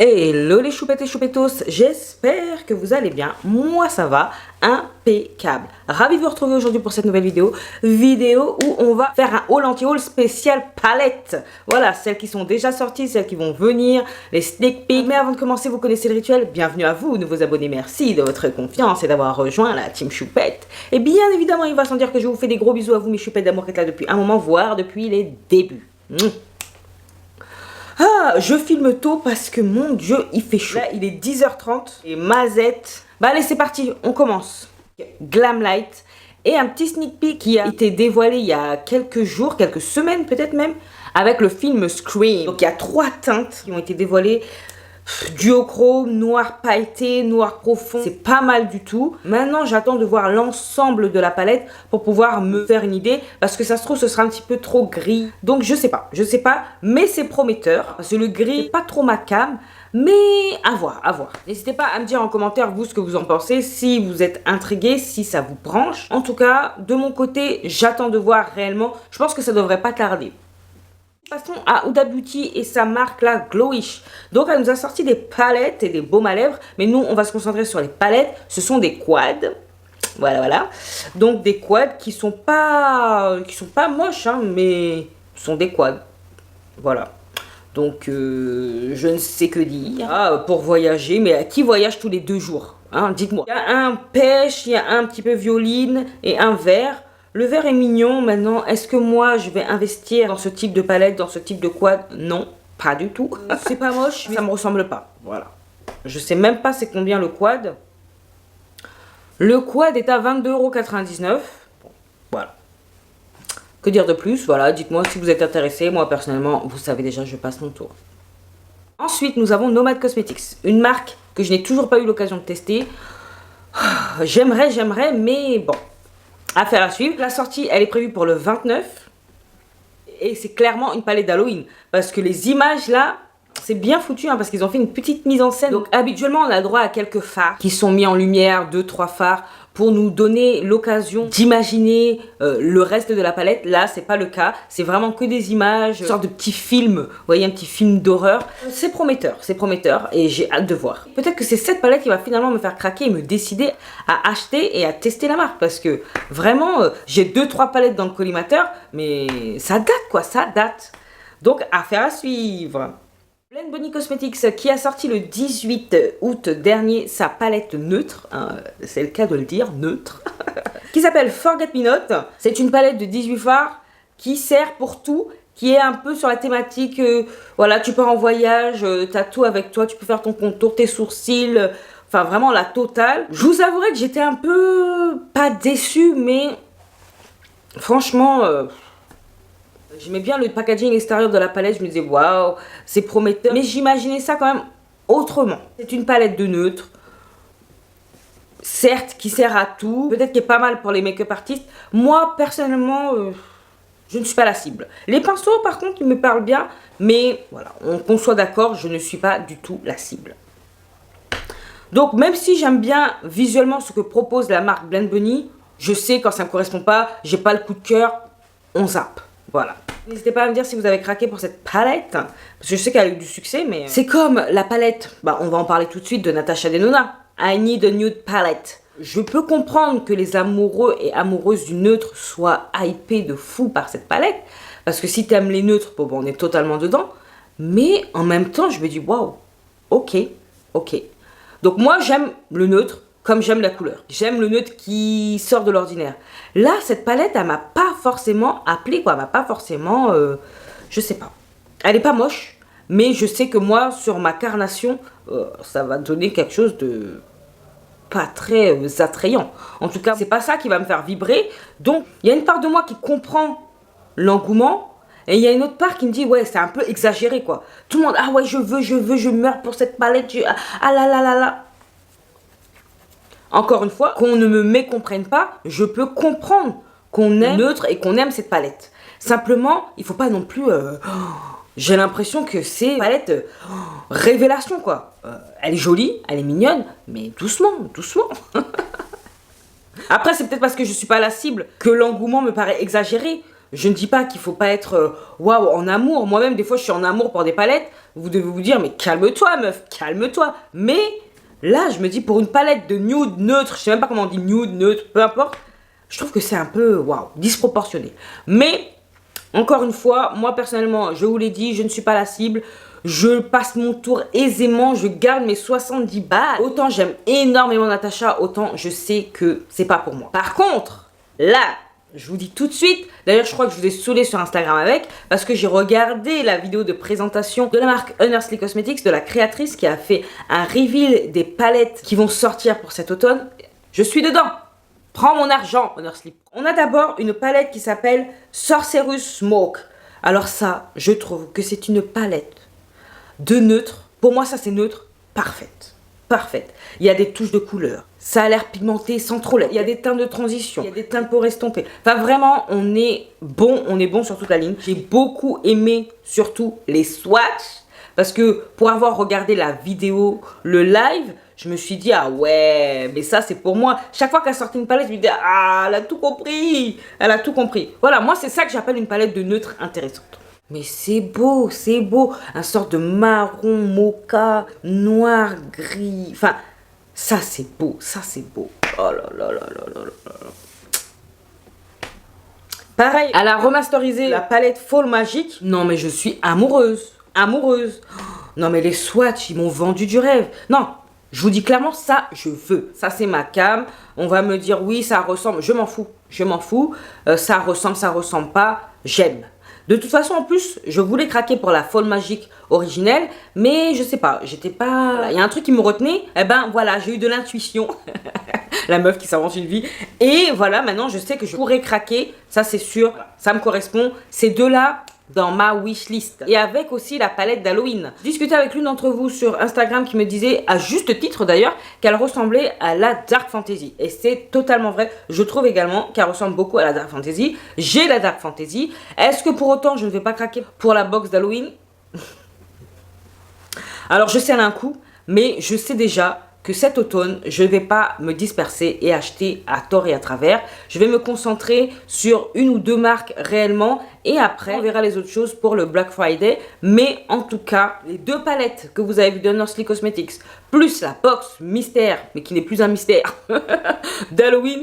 Hello les choupettes et choupettos, j'espère que vous allez bien, moi ça va, impeccable. Ravi de vous retrouver aujourd'hui pour cette nouvelle vidéo où on va faire un haul anti-haul spécial palette. Voilà, celles qui sont déjà sorties, celles qui vont venir, les sneak peeks. Mais avant de commencer, vous connaissez le rituel, bienvenue à vous, nouveaux abonnés, merci de votre confiance et d'avoir rejoint la team choupette. Et bien évidemment, il va sans dire que je vous fais des gros bisous à vous mes choupettes d'amour qui êtes là depuis un moment, voire depuis les débuts. Ah, je filme tôt parce que mon Dieu, il fait chaud. Là, il est 10h30 et mazette. Bah allez, c'est parti, on commence. Glamlight et un petit sneak peek qui a été dévoilé il y a quelques jours, quelques semaines peut-être même, avec le film Scream. Donc il y a 3 teintes qui ont été dévoilées. Duochrome, noir pailleté, noir profond, c'est pas mal du tout. Maintenant j'attends de voir l'ensemble de la palette pour pouvoir me faire une idée, parce que ça se trouve ce sera un petit peu trop gris. Donc je sais pas, mais c'est prometteur, parce que le gris c'est pas trop ma cam, mais à voir, à voir. N'hésitez pas à me dire en commentaire vous ce que vous en pensez, si vous êtes intrigué, si ça vous branche. En tout cas, de mon côté, j'attends de voir réellement, je pense que ça devrait pas tarder. Passons à Huda Beauty et sa marque là, Glowish. Donc elle nous a sorti des palettes et des baumes à lèvres, mais nous on va se concentrer sur les palettes. Ce sont des quads, voilà. Donc des quads qui sont pas moches, hein, mais sont des quads, voilà. Donc je ne sais que dire. Ah, pour voyager, mais qui voyage tous les 2 jours, hein, dites-moi. Il y a un pêche, il y a un petit peu violine et un vert. Le vert est mignon. Maintenant, est-ce que moi, je vais investir dans ce type de palette, dans ce type de quad? Non, pas du tout. C'est pas moche, mais ça me ressemble pas. Voilà. Je sais même pas c'est combien le quad. Le quad est à 22,99 €. Bon, voilà. Que dire de plus? Voilà, dites-moi si vous êtes intéressé. Moi, personnellement, vous savez déjà, je passe mon tour. Ensuite, nous avons Nomad Cosmetics. Une marque que je n'ai toujours pas eu l'occasion de tester. J'aimerais, mais bon. Affaire à suivre. La sortie, elle est prévue pour le 29. Et c'est clairement une palette d'Halloween. Parce que les images là, c'est bien foutu, hein, parce qu'ils ont fait une petite mise en scène. Donc habituellement, on a droit à quelques phares qui sont mis en lumière, 2-3 phares, pour nous donner l'occasion d'imaginer le reste de la palette. Là, c'est pas le cas. C'est vraiment que des images, une sorte de petit film. Vous voyez, un petit film d'horreur. C'est prometteur et j'ai hâte de voir. Peut-être que c'est cette palette qui va finalement me faire craquer et me décider à acheter et à tester la marque. Parce que vraiment, j'ai 2-3 palettes dans le collimateur, mais ça date quoi, ça date. Donc, affaire à suivre. Blend Bunny Cosmetics qui a sorti le 18 août dernier sa palette neutre, hein, c'est le cas de le dire, neutre, qui s'appelle Forget Me Not. C'est une palette de 18 fards qui sert pour tout, qui est un peu sur la thématique, voilà, tu pars en voyage, t'as tout avec toi, tu peux faire ton contour, tes sourcils, enfin vraiment la totale. Je vous avouerai que j'étais un peu, pas déçue, mais franchement... j'aimais bien le packaging extérieur de la palette, je me disais waouh, c'est prometteur. Mais j'imaginais ça quand même autrement. C'est une palette de neutre, certes qui sert à tout, peut-être qu'elle est pas mal pour les make-up artistes. Moi personnellement, je ne suis pas la cible. Les pinceaux par contre, ils me parlent bien, mais voilà, qu'on soit d'accord, je ne suis pas du tout la cible. Donc même si j'aime bien visuellement ce que propose la marque Blend Bunny, je sais quand ça ne me correspond pas, j'ai pas le coup de cœur, on zappe. Voilà. N'hésitez pas à me dire si vous avez craqué pour cette palette, parce que je sais qu'elle a eu du succès, mais... C'est comme la palette, bah on va en parler tout de suite, de Natasha Denona. I need a nude palette. Je peux comprendre que les amoureux et amoureuses du neutre soient hypés de fou par cette palette, parce que si t'aimes les neutres, bon, on est totalement dedans, mais en même temps, je me dis, waouh, ok. Donc moi, j'aime le neutre, comme j'aime la couleur. J'aime le neutre qui sort de l'ordinaire. Là, cette palette, elle m'a pas forcément appelé, quoi. Elle m'a pas forcément... je sais pas. Elle est pas moche, mais je sais que moi, sur ma carnation, ça va donner quelque chose de pas très attrayant. En tout cas, c'est pas ça qui va me faire vibrer. Donc, il y a une part de moi qui comprend l'engouement, et il y a une autre part qui me dit, ouais, c'est un peu exagéré, quoi. Tout le monde, ah ouais, je meurs pour cette palette, ah là. Encore une fois, qu'on ne me mécomprenne pas, je peux comprendre qu'on aime neutre et qu'on aime cette palette. Simplement, il faut pas non plus... j'ai l'impression que c'est une palette révélation, quoi. Elle est jolie, elle est mignonne, mais doucement. Après, c'est peut-être parce que je suis pas la cible que l'engouement me paraît exagéré. Je ne dis pas qu'il faut pas être waouh en amour. Moi-même, des fois, je suis en amour pour des palettes. Vous devez vous dire, mais calme-toi, meuf, calme-toi. Mais là, je me dis, pour une palette de nude neutre, je sais même pas comment on dit nude, neutre, peu importe, je trouve que c'est un peu waouh, disproportionné. Mais encore une fois, moi personnellement, je vous l'ai dit, je ne suis pas la cible. Je passe mon tour aisément, je garde mes 70 balles. Autant j'aime énormément Natacha, autant je sais que c'est pas pour moi. Par contre, là, je vous dis tout de suite, d'ailleurs je crois que je vous ai saoulé sur Instagram avec, parce que j'ai regardé la vidéo de présentation de la marque Unearthly Cosmetics, de la créatrice qui a fait un reveal des palettes qui vont sortir pour cet automne. Je suis dedans. Prends mon argent, Unearthly. On a d'abord une palette qui s'appelle Sorcerous Smoke. Alors ça, je trouve que c'est une palette de neutre. Pour moi, ça c'est neutre, parfaite. Parfaite. Il y a des touches de couleur. Ça a l'air pigmenté sans trop l'être. Il y a des teintes de transition. Il y a des teintes pour estomper. Enfin, vraiment, on est bon sur toute la ligne. J'ai beaucoup aimé, surtout, les swatchs. Parce que pour avoir regardé la vidéo, le live, je me suis dit, ah ouais, mais ça c'est pour moi. Chaque fois qu'elle sortait une palette, je me dis, ah, elle a tout compris. Elle a tout compris. Voilà, moi c'est ça que j'appelle une palette de neutre intéressante. Mais c'est beau, c'est beau. Un sort de marron, mocha, noir, gris. Enfin, ça c'est beau, ça c'est beau. Oh là là là là là là là. Pareil, elle a remasterisé la palette Fall Magic. Non mais je suis amoureuse, amoureuse. Non mais les swatchs, ils m'ont vendu du rêve. Non, je vous dis clairement, ça je veux. Ça c'est ma cam. On va me dire oui, ça ressemble. Je m'en fous, je m'en fous. Ça ressemble pas. J'aime. De toute façon, en plus, je voulais craquer pour la Fall Magic originelle, mais je sais pas, j'étais pas... Il y a un truc qui me retenait, eh ben voilà, j'ai eu de l'intuition. La meuf qui s'invente une vie. Et voilà, maintenant, je sais que je pourrais craquer, ça c'est sûr, ça me correspond. Ces deux-là, dans ma wishlist. Et avec aussi la palette d'Halloween. Je discutais avec l'une d'entre vous sur Instagram qui me disait, à juste titre d'ailleurs, qu'elle ressemblait à la Dark Fantasy. Et c'est totalement vrai. Je trouve également qu'elle ressemble beaucoup à la Dark Fantasy. J'ai la Dark Fantasy. Est-ce que pour autant je ne vais pas craquer pour la box d'Halloween? Alors je sais elle a un coût, mais je sais déjà que cet automne, je ne vais pas me disperser et acheter à tort et à travers. Je vais me concentrer sur une ou deux marques réellement et après, on verra les autres choses pour le Black Friday. Mais en tout cas, les deux palettes que vous avez vues de Unearthly Cosmetics, plus la box mystère, mais qui n'est plus un mystère, d'Halloween,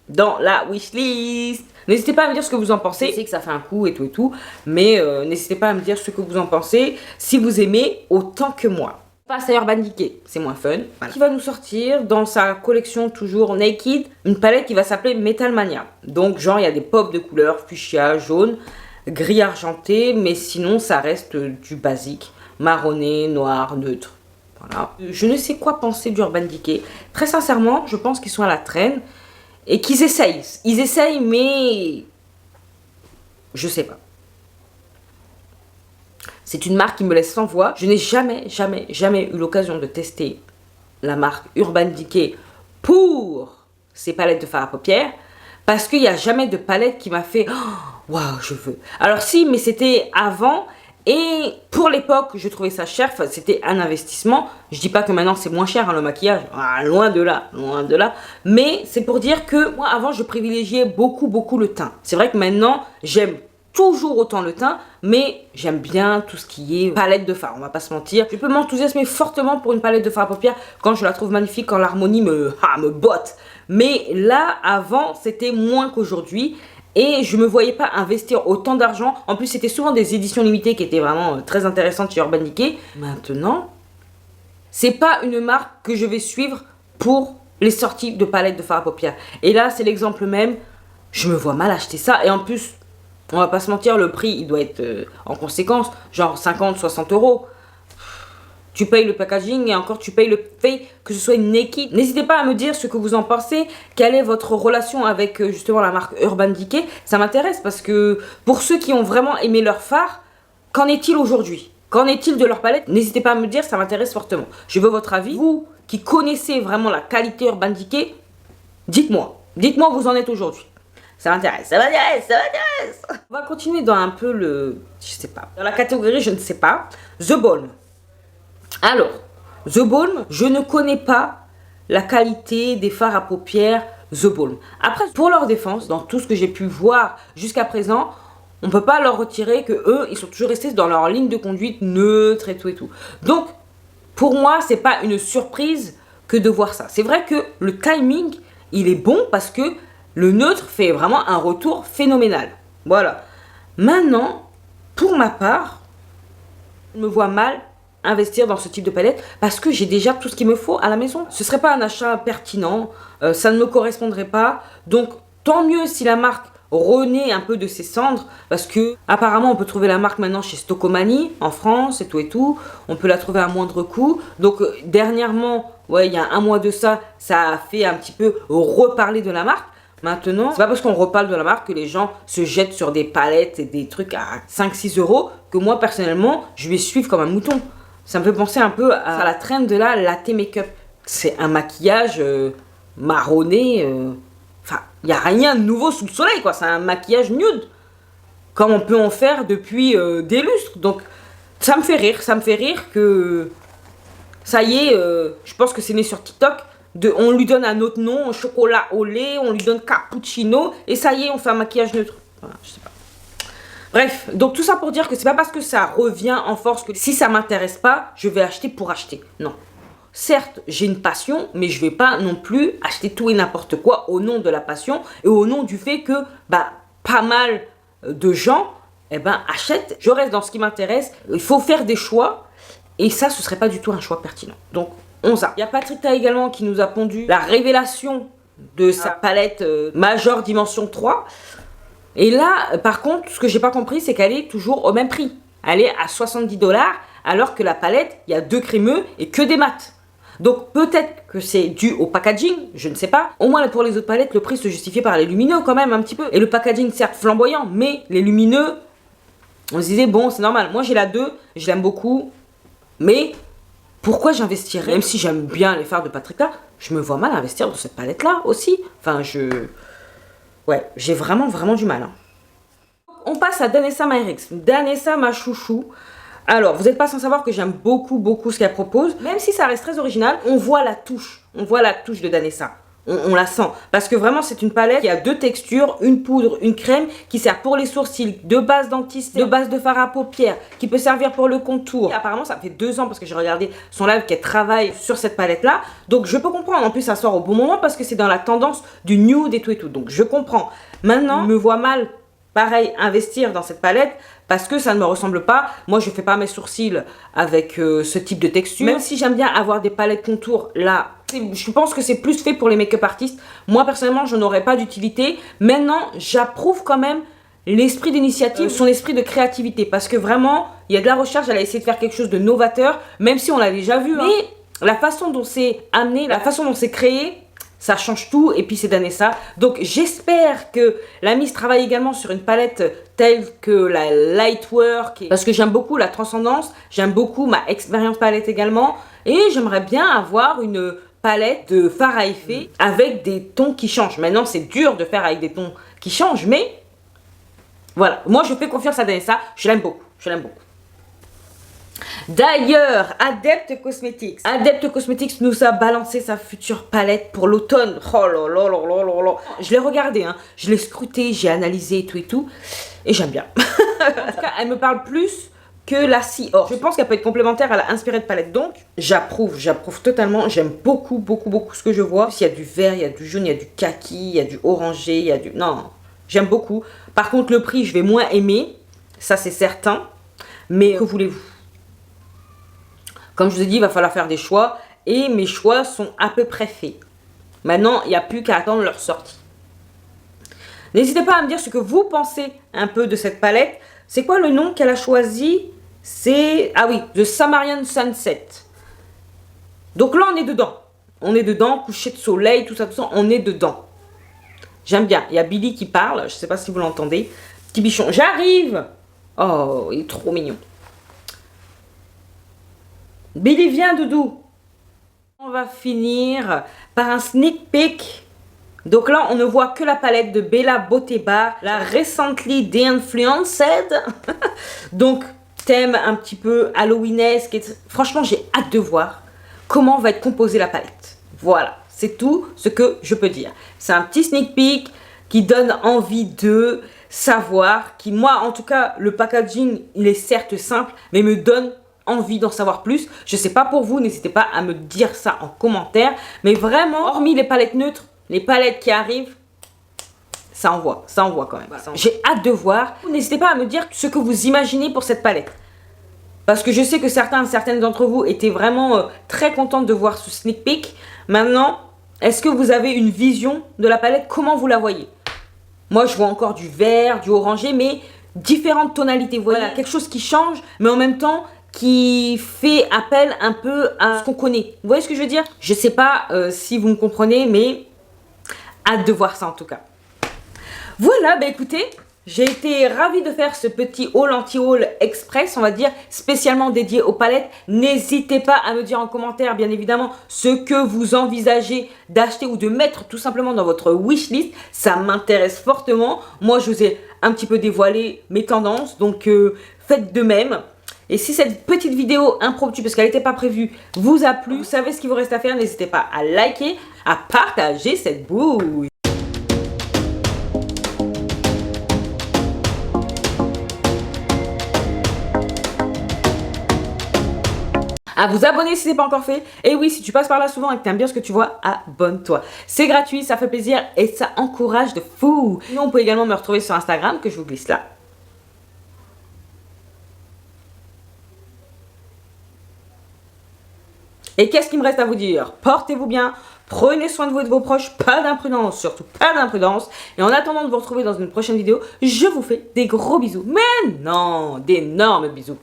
dans la wishlist. N'hésitez pas à me dire ce que vous en pensez. Je sais que ça fait un coup et tout, mais n'hésitez pas à me dire ce que vous en pensez, si vous aimez autant que moi. Passe à Urban Decay, c'est moins fun. Voilà. Qui va nous sortir dans sa collection toujours Naked, une palette qui va s'appeler Metal Mania. Donc genre il y a des pops de couleurs, fuchsia, jaune, gris argenté, mais sinon ça reste du basique, marronné, noir, neutre. Voilà. Je ne sais quoi penser d'Urban Decay. Très sincèrement, je pense qu'ils sont à la traîne et qu'ils essayent. Ils essayent, mais je sais pas. C'est une marque qui me laisse sans voix. Je n'ai jamais eu l'occasion de tester la marque Urban Decay pour ces palettes de fard à paupières. Parce qu'il n'y a jamais de palette qui m'a fait « Waouh, je veux ». Alors si, mais c'était avant. Et pour l'époque, je trouvais ça cher. Enfin, c'était un investissement. Je dis pas que maintenant c'est moins cher, hein, le maquillage. Ah, loin de là, loin de là. Mais c'est pour dire que moi, avant, je privilégiais beaucoup le teint. C'est vrai que maintenant, j'aime toujours autant le teint, mais j'aime bien tout ce qui est palette de fard, on va pas se mentir. Je peux m'enthousiasmer fortement pour une palette de fard à paupières quand je la trouve magnifique, quand l'harmonie me botte. Mais là, avant, c'était moins qu'aujourd'hui. Et je me voyais pas investir autant d'argent. En plus, c'était souvent des éditions limitées qui étaient vraiment très intéressantes chez Urban Decay. Maintenant, c'est pas une marque que je vais suivre pour les sorties de palettes de fard à paupières. Et là, c'est l'exemple même. Je me vois mal acheter ça. Et en plus, on va pas se mentir, le prix, il doit être en conséquence, genre 50-60 €. Tu payes le packaging et encore tu payes le fait que ce soit une Naked. N'hésitez pas à me dire ce que vous en pensez. Quelle est votre relation avec justement la marque Urban Decay? Ça m'intéresse parce que pour ceux qui ont vraiment aimé leur fard, qu'en est-il aujourd'hui? Qu'en est-il de leur palette? N'hésitez pas à me dire, ça m'intéresse fortement. Je veux votre avis. Vous qui connaissez vraiment la qualité Urban Decay, dites-moi. Dites-moi où vous en êtes aujourd'hui. Ça m'intéresse, ça m'intéresse, ça m'intéresse. On va continuer dans un peu le... Je sais pas. Dans la catégorie, je ne sais pas. The Balm. Alors, The Balm, je ne connais pas la qualité des fards à paupières The Balm. Après, pour leur défense, dans tout ce que j'ai pu voir jusqu'à présent, on peut pas leur retirer que eux, ils sont toujours restés dans leur ligne de conduite neutre et tout et tout. Donc, pour moi, c'est pas une surprise que de voir ça. C'est vrai que le timing, il est bon parce que le neutre fait vraiment un retour phénoménal. Voilà. Maintenant, pour ma part, je me vois mal investir dans ce type de palette parce que j'ai déjà tout ce qu'il me faut à la maison. Ce serait pas un achat pertinent, ça ne me correspondrait pas. Donc, tant mieux si la marque renaît un peu de ses cendres, parce que apparemment on peut trouver la marque maintenant chez Stocomanie en France et tout, on peut la trouver à moindre coût. Donc dernièrement, ouais, il y a un mois de ça, ça a fait un petit peu reparler de la marque. Maintenant, c'est pas parce qu'on reparle de la marque que les gens se jettent sur des palettes et des trucs à 5-6 euros que moi personnellement je vais suivre comme un mouton. Ça me fait penser un peu à la trend de la latte make-up. C'est un maquillage marronné. Enfin, il n'y a rien de nouveau sous le soleil, quoi. C'est un maquillage nude. Comme on peut en faire depuis des lustres. Donc, ça me fait rire que... Ça y est, je pense que c'est né sur TikTok. On lui donne un autre nom, chocolat au lait, on lui donne cappuccino. Et ça y est, on fait un maquillage neutre. Voilà, je sais pas. Bref, donc tout ça pour dire que c'est pas parce que ça revient en force que si ça m'intéresse pas, je vais acheter pour acheter. Non. Certes, j'ai une passion, mais je ne vais pas non plus acheter tout et n'importe quoi au nom de la passion et au nom du fait que pas mal de gens achètent. Je reste dans ce qui m'intéresse. Il faut faire des choix et ça, ce ne serait pas du tout un choix pertinent. Donc, on zappe. Il y a Patrick Ta également qui nous a pondu la révélation de sa palette Major Dimension 3. Et là, par contre, ce que j'ai pas compris, c'est qu'elle est toujours au même prix. Elle est à 70 $, alors que la palette, il y a 2 crémeux et que des mats. Donc peut-être que c'est dû au packaging, je ne sais pas. Au moins pour les autres palettes, le prix se justifiait par les lumineux quand même un petit peu. Et le packaging certes flamboyant, mais les lumineux, on se disait bon c'est normal. Moi j'ai la 2, je l'aime beaucoup. Mais pourquoi j'investirais? Même si j'aime bien les fards de Patrick Ta, je me vois mal investir dans cette palette là aussi. Enfin ouais, j'ai vraiment du mal. Hein. On passe à Danessa Myrix. Danessa ma chouchou. Alors, vous n'êtes pas sans savoir que j'aime beaucoup ce qu'elle propose. Même si ça reste très original, on voit la touche. On voit la touche de Danessa. On la sent. Parce que vraiment, c'est une palette qui a 2 textures, une poudre, une crème, qui sert pour les sourcils, de base dentiste, de base de fard à paupières, qui peut servir pour le contour. Et apparemment, ça fait 2 ans, parce que j'ai regardé son live, qu'elle travaille sur cette palette-là. Donc, je peux comprendre. En plus, ça sort au bon moment, parce que c'est dans la tendance du nude et tout. Donc, je comprends. Maintenant, je me vois mal, pareil, investir dans cette palette, parce que ça ne me ressemble pas. Moi, je ne fais pas mes sourcils avec ce type de texture. Même si j'aime bien avoir des palettes contours, là, je pense que c'est plus fait pour les make-up artistes. Moi, personnellement, je n'aurais pas d'utilité. Maintenant, j'approuve quand même l'esprit d'initiative, son esprit de créativité. Parce que vraiment, il y a de la recherche, elle a essayé de faire quelque chose de novateur, même si on l'a déjà vu. Mais la façon dont c'est amené, la façon dont c'est créé, ça change tout et puis c'est Danessa. Donc j'espère que la Miss travaille également sur une palette telle que la Lightwork. Parce que j'aime beaucoup la transcendance, j'aime beaucoup ma expérience palette également. Et j'aimerais bien avoir une palette de fard à effet avec des tons qui changent. Maintenant c'est dur de faire avec des tons qui changent, mais voilà. Moi je fais confiance à Danessa, je l'aime beaucoup, D'ailleurs, Adept Cosmetics. Adept Cosmetics nous a balancé sa future palette pour l'automne. Oh là là là là là là. Je l'ai regardé, hein. Je l'ai scruté, j'ai analysé et tout. Et j'aime bien. En tout cas, elle me parle plus que la Sea Horse. Je pense qu'elle peut être complémentaire à la inspirée de palette. Donc, j'approuve totalement. J'aime beaucoup ce que je vois. Il y a du vert, il y a du jaune, il y a du kaki, il y a du orangé, il y a du... Non, j'aime beaucoup. Par contre, le prix, je vais moins aimer. Ça, c'est certain. Mais que voulez-vous? Comme je vous ai dit, il va falloir faire des choix. Et mes choix sont à peu près faits. Maintenant, il n'y a plus qu'à attendre leur sortie. N'hésitez pas à me dire ce que vous pensez un peu de cette palette. C'est quoi le nom qu'elle a choisi? C'est... Ah oui, The Samarian Sunset. Donc là, on est dedans. On est dedans, coucher de soleil, tout ça, on est dedans. J'aime bien. Il y a Billy qui parle. Je ne sais pas si vous l'entendez. Petit bichon. J'arrive! Oh, il est trop mignon. Billy, viens, doudou. On va finir par un sneak peek. Donc là, on ne voit que la palette de Bella Beauté Bar, la Recently De-Influenced. Donc, thème un petit peu Halloweenesque. Franchement, j'ai hâte de voir comment va être composée la palette. Voilà, c'est tout ce que je peux dire. C'est un petit sneak peek qui donne envie de savoir, qui moi en tout cas, le packaging, il est certes simple, mais me donne envie d'en savoir plus. Je sais pas pour vous, n'hésitez pas à me dire ça en commentaire, mais vraiment, hormis les palettes neutres, les palettes qui arrivent, ça envoie quand même. Voilà, j'ai hâte de voir. N'hésitez pas à me dire ce que vous imaginez pour cette palette. Parce que je sais que certaines d'entre vous étaient vraiment très contentes de voir ce sneak peek. Maintenant, est-ce que vous avez une vision de la palette? Comment vous la voyez? Moi, je vois encore du vert, du orangé, mais différentes tonalités. Voilà, quelque chose qui change, mais en même temps, qui fait appel un peu à ce qu'on connaît. Vous voyez ce que je veux dire? Je sais pas si vous me comprenez, mais hâte de voir ça en tout cas. Voilà, bah écoutez, j'ai été ravie de faire ce petit haul anti-haul express, on va dire, spécialement dédié aux palettes. N'hésitez pas à me dire en commentaire, bien évidemment, ce que vous envisagez d'acheter ou de mettre tout simplement dans votre wishlist. Ça m'intéresse fortement. Moi, je vous ai un petit peu dévoilé mes tendances, donc faites de même. Et si cette petite vidéo impromptue, parce qu'elle n'était pas prévue, vous a plu, vous savez ce qu'il vous reste à faire. N'hésitez pas à liker, à partager cette bouille. À vous abonner si ce n'est pas encore fait. Et oui, si tu passes par là souvent et que tu aimes bien ce que tu vois, abonne-toi. C'est gratuit, ça fait plaisir et ça encourage de fou. Sinon, on peut également me retrouver sur Instagram, que je vous glisse là. Et qu'est-ce qu'il me reste à vous dire? Portez-vous bien, prenez soin de vous et de vos proches, pas d'imprudence, surtout pas d'imprudence. Et en attendant de vous retrouver dans une prochaine vidéo, je vous fais des gros bisous. Mais non, d'énormes bisous.